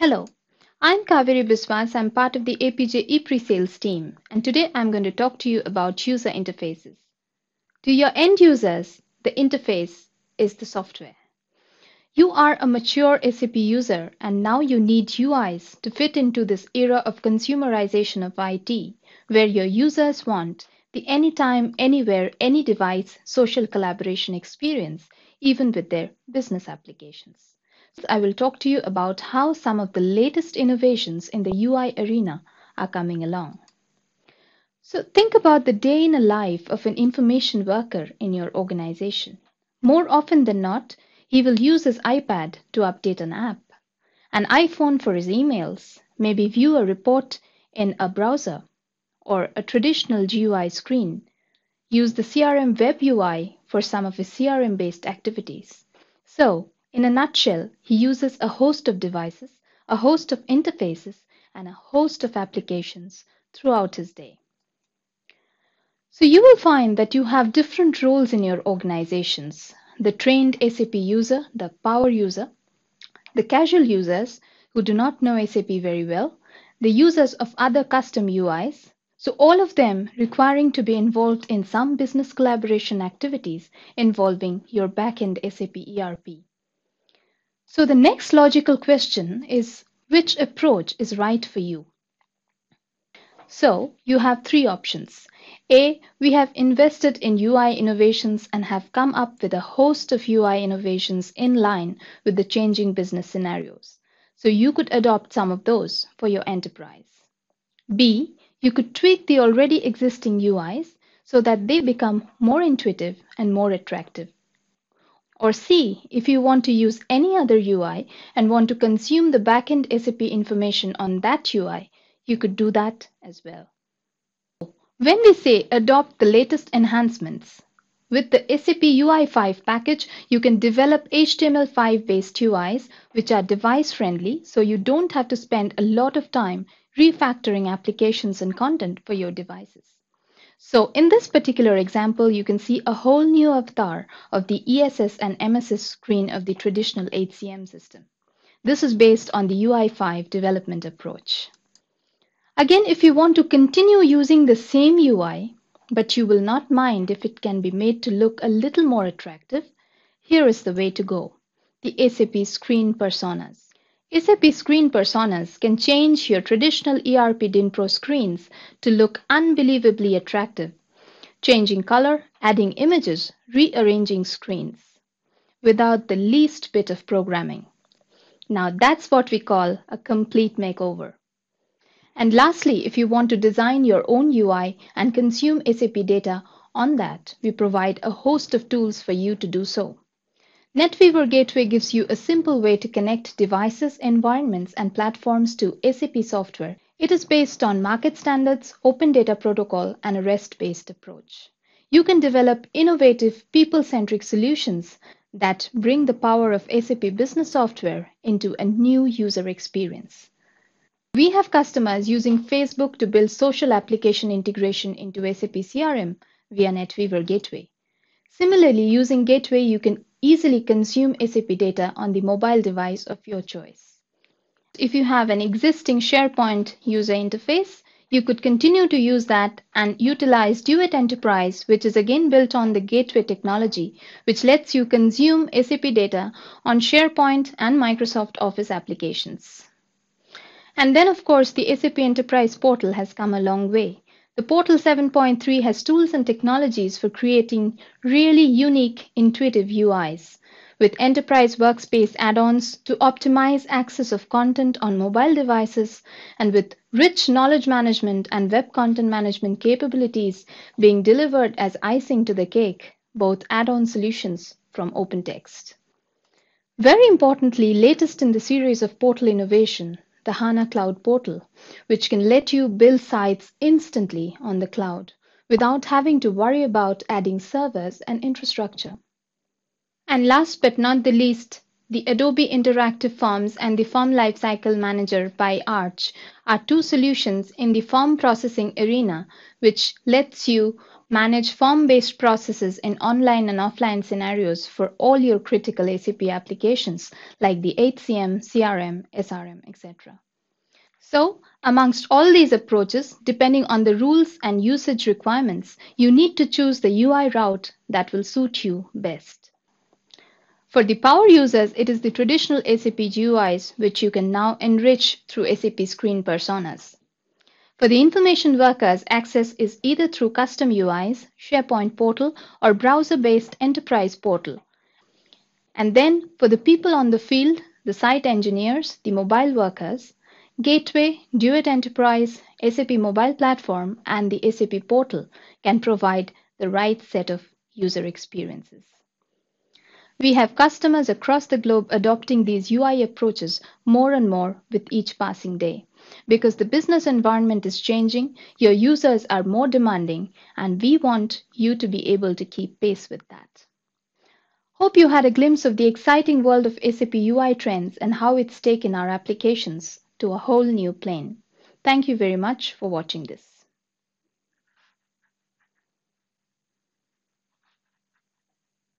Hello, I'm Kaveri Biswas. I'm part of the APJ e-pre-sales team, and today I'm going to talk to you about user interfaces. To your end users, the interface is the software. You are a mature SAP user, and now you need UIs to fit into this era of consumerization of IT, where your users want the anytime, anywhere, any device social collaboration experience, even with their business applications. I will talk to you about how some of the latest innovations in the UI arena are coming along. So think about the day in a life of an information worker in your organization. More often than not, he will use his iPad to update an app, an iPhone for his emails, maybe view a report in a browser or a traditional GUI screen, use the CRM web UI for some of his CRM-based activities. So, in a nutshell, he uses a host of devices, a host of interfaces, and a host of applications throughout his day. So you will find that you have different roles in your organizations. The trained SAP user, the power user, the casual users who do not know SAP very well, the users of other custom UIs, so all of them requiring to be involved in some business collaboration activities involving your backend SAP ERP. So the next logical question is, which approach is right for you? So you have three options. A, we have invested in UI innovations and have come up with a host of UI innovations in line with the changing business scenarios. So you could adopt some of those for your enterprise. B, you could tweak the already existing UIs so that they become more intuitive and more attractive. Or C, if you want to use any other UI and want to consume the backend SAP information on that UI, you could do that as well. When we say adopt the latest enhancements, with the SAP UI 5 package, you can develop HTML5 based UIs which are device friendly, so you don't have to spend a lot of time refactoring applications and content for your devices. So in this particular example, you can see a whole new avatar of the ESS and MSS screen of the traditional HCM system. This is based on the UI5 development approach. Again, if you want to continue using the same UI, but you will not mind if it can be made to look a little more attractive, here is the way to go. The SAP Screen Personas. SAP Screen Personas can change your traditional ERP Dinpro screens to look unbelievably attractive, changing color, adding images, rearranging screens, without the least bit of programming. Now that's what we call a complete makeover. And lastly, if you want to design your own UI and consume SAP data on that, we provide a host of tools for you to do so. NetWeaver Gateway gives you a simple way to connect devices, environments, and platforms to SAP software. It is based on market standards, open data protocol, and a REST-based approach. You can develop innovative, people-centric solutions that bring the power of SAP business software into a new user experience. We have customers using Facebook to build social application integration into SAP CRM via NetWeaver Gateway. Similarly, using Gateway, you can easily consume SAP data on the mobile device of your choice. If you have an existing SharePoint user interface, you could continue to use that and utilize Duet Enterprise, which is again built on the Gateway technology, which lets you consume SAP data on SharePoint and Microsoft Office applications. And then, of course, the SAP Enterprise Portal has come a long way. The Portal 7.3 has tools and technologies for creating really unique, intuitive UIs, with Enterprise Workspace add-ons to optimize access of content on mobile devices, and with rich knowledge management and web content management capabilities being delivered as icing to the cake, both add-on solutions from OpenText. Very importantly, latest in the series of portal innovation, the HANA Cloud Portal, which can let you build sites instantly on the cloud without having to worry about adding servers and infrastructure. And last but not the least, the Adobe Interactive Forms and the Form Lifecycle Manager by Arch are two solutions in the form processing arena which lets you Manage form-based processes in online and offline scenarios for all your critical SAP applications like the HCM, CRM, SRM, etc. So, amongst all these approaches, depending on the rules and usage requirements, you need to choose the UI route that will suit you best. For the power users, it is the traditional SAP GUIs which you can now enrich through SAP screen personas. For the information workers, access is either through custom UIs, SharePoint portal, or browser-based enterprise portal. And then for the people on the field, the site engineers, the mobile workers, Gateway, Duet Enterprise, SAP Mobile Platform, and the SAP portal can provide the right set of user experiences. We have customers across the globe adopting these UI approaches more and more with each passing day. Because the business environment is changing, your users are more demanding, and we want you to be able to keep pace with that. Hope you had a glimpse of the exciting world of SAP UI Trends and how it's taken our applications to a whole new plane. Thank you very much for watching this.